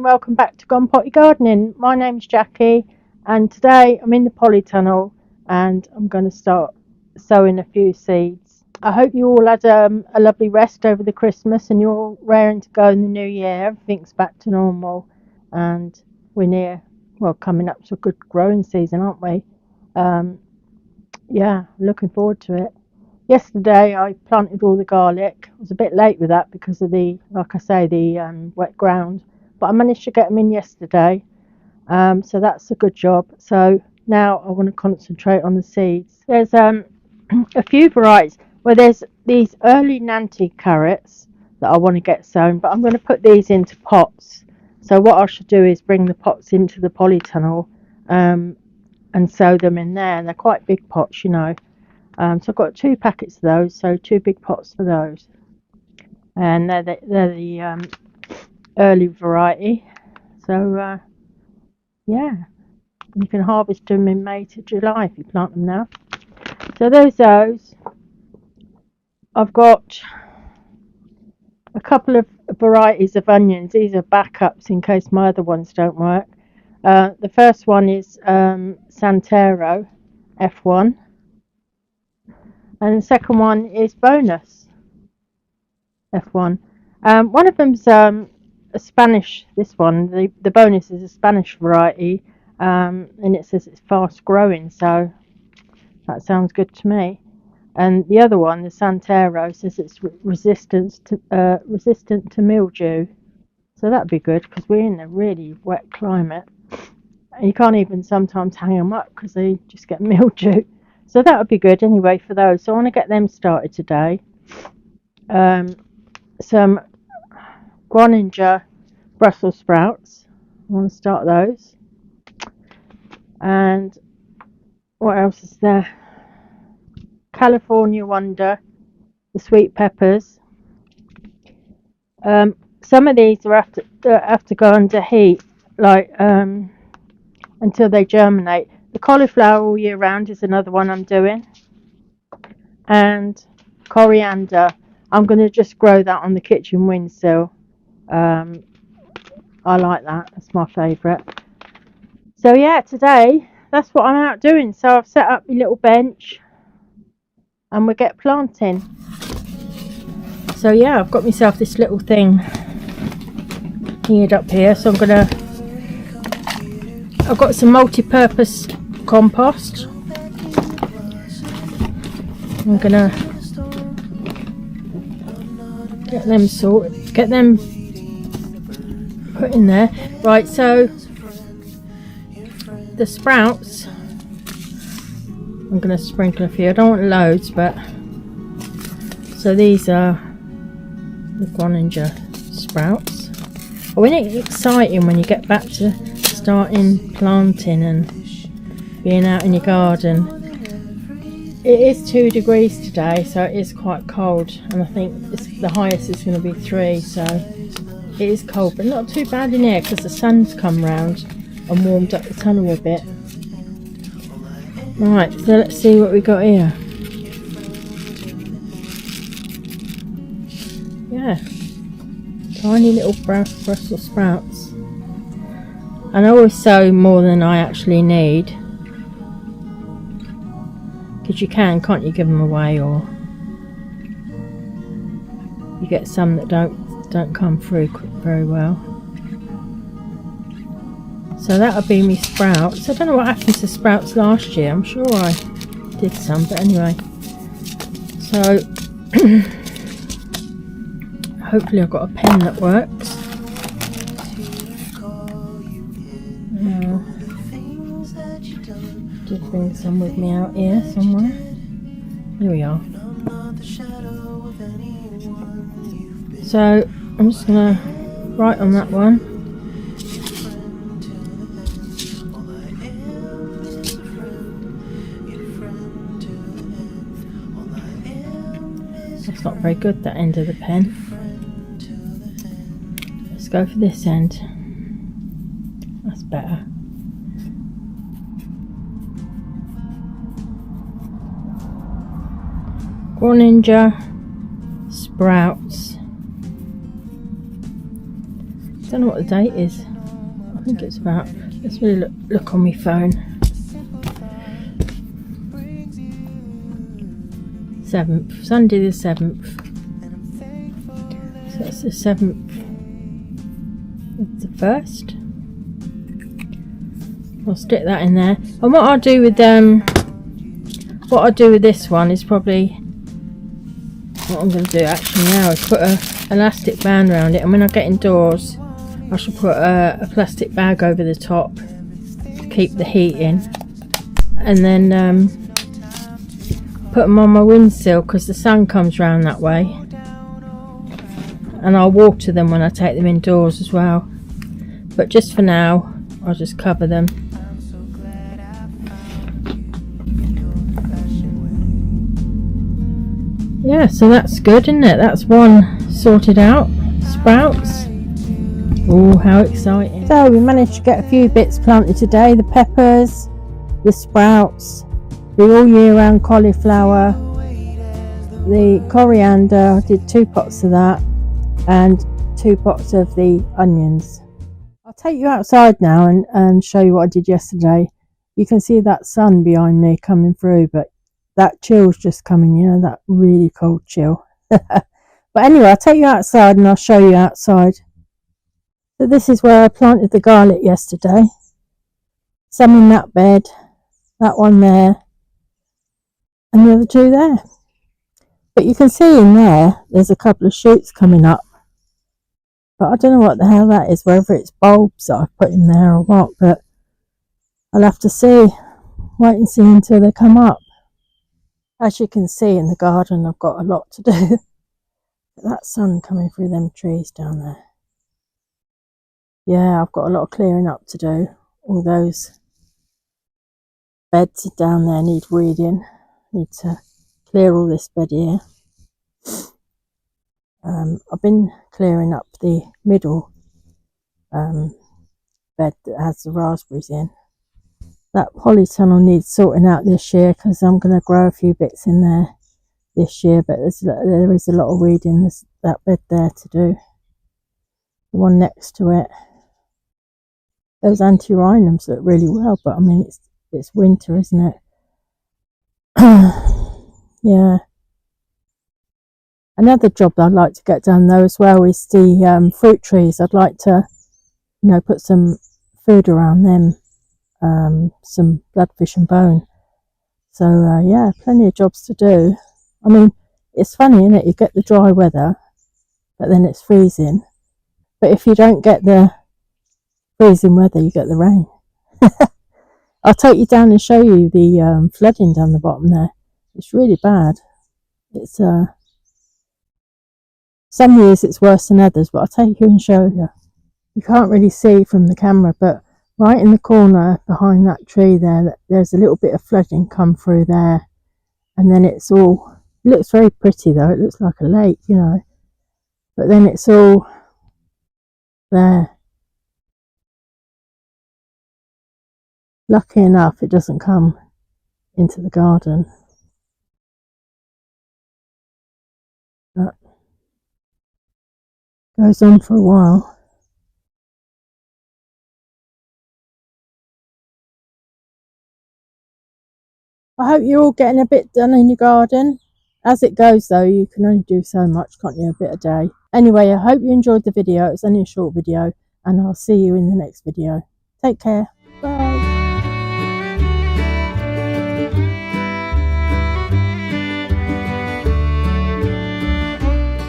welcome back to Gone Potty Gardening. My name's Jackie and today I'm in the Polytunnel and I'm going to start sowing a few seeds. I hope you all had a lovely rest over the Christmas and you're all raring to go in the new year. Everything's back to normal and we're coming up to a good growing season, aren't we? Yeah, looking forward to it. Yesterday I planted all the garlic. I was a bit late with that because of the wet ground, but I managed to get them in yesterday, so that's a good job. So now I want to concentrate on the seeds. There's a few varieties. Well, there's these early Nanty carrots that I want to get sown, but I'm going to put these into pots. So what I should do is bring the pots into the Polytunnel and sow them in there. They're quite big pots, you know. So I've got 2 packets of those, so 2 big pots for those, and they're the early variety. So yeah, you can harvest them in May to July if you plant them now. So there's those. I've got a couple of varieties of onions. These are backups in case my other ones don't work. The first one is Santero F1. And the second one is Bonus F1. One of them's a Spanish. This one, the Bonus, is a Spanish variety, and it says it's fast growing, so that sounds good to me. And the other one, the Santero, says it's resistant to mildew, so that'd be good because we're in a really wet climate, and you can't even sometimes hang them up because they just get mildew. So that would be good anyway for those. So I want to get them started today. Some Groninger Brussels sprouts. I want to start those. And what else is there? California Wonder, the sweet peppers. Some of these are have to go under heat, like until they germinate. The cauliflower all year round is another one I'm doing, and coriander. I'm going to just grow that on the kitchen windowsill. I like that. That's my favourite. So yeah, today that's what I'm out doing. So I've set up my little bench and we get planting. So yeah, I've got myself this little thing geared up here. So I've got some multi-purpose compost. I'm gonna get them sorted, get them put in there. Right, so the sprouts, I'm gonna sprinkle a few. I don't want loads, but so these are the Groninger sprouts. Oh, isn't it exciting when you get back to starting planting and being out in your garden? It is 2 degrees today, so it is quite cold, and I think the highest is going to be 3, so it is cold, but not too bad in here because the sun's come round and warmed up the tunnel a bit. Right, so let's see what we got here. Yeah, tiny little Brussels sprouts. And I always sow more than I actually need, because you can't you give them away, or you get some that don't come through very well. So that'll be me sprouts. I don't know what happened to sprouts last year. I'm sure I did some, but anyway. So hopefully I've got a pen that works. Just bring some with me out here somewhere. Here we are. So I'm just gonna write on that one. That's not very good, that end of the pen. Let's go for this end. That's better. Groninger sprouts. Don't know what the date is. think it's about, let's really look on my phone. 7th, Sunday the 7th. So that's the 7th. It's the 1st. I'll stick that in there. And what I'll do with this one is probably, what I'm going to do actually now is put a elastic band around it, and when I get indoors I shall put a plastic bag over the top to keep the heat in, and then put them on my windsill because the sun comes round that way, and I'll water them when I take them indoors as well, but just for now I'll just cover them. Yeah, so that's good, isn't it? That's one sorted out. Sprouts. Oh, how exciting. So we managed to get a few bits planted today. The peppers, the sprouts, the all year round cauliflower, the coriander. I did 2 pots of that and 2 pots of the onions. I'll take you outside now and show you what I did yesterday. You can see that sun behind me coming through, but that chill's just coming, you know, that really cold chill. But anyway, I'll take you outside and I'll show you outside. So this is where I planted the garlic yesterday. Some in that bed, that one there, and the other 2 there. But you can see in there, there's a couple of shoots coming up. But I don't know what the hell that is, whether it's bulbs that I've put in there or what, but I'll have to see. Wait and see until they come up. As you can see in the garden, I've got a lot to do. That sun coming through them trees down there. Yeah, I've got a lot of clearing up to do. All those beds down there need weeding. Need to clear all this bed here. I've been clearing up the middle bed that has the raspberries in. That polytunnel needs sorting out this year because I'm going to grow a few bits in there this year, but there is a lot of weeding. There's that bed there to do. The one next to it. Those antirrhinums look really well, but I mean it's winter, isn't it? Yeah. Another job that I'd like to get done though as well is the fruit trees. I'd like to, you know, put some food around them. Some bloodfish and bone. So yeah, plenty of jobs to do. I mean, it's funny, isn't it? You get the dry weather, but then it's freezing. But if you don't get the freezing weather, you get the rain. I'll take you down and show you the flooding down the bottom there. It's really bad. It's some years it's worse than others, but I'll take you and show you. You can't really see from the camera, but right in the corner behind that tree there's a little bit of flooding come through there, and then it looks very pretty though. It looks like a lake, you know, but then it's all there. Lucky enough it doesn't come into the garden, but goes on for a while. I hope you're all getting a bit done in your garden. As it goes though, you can only do so much, can't you? A bit a day. Anyway, I hope you enjoyed the video. It's only a short video, and I'll see you in the next video. Take care.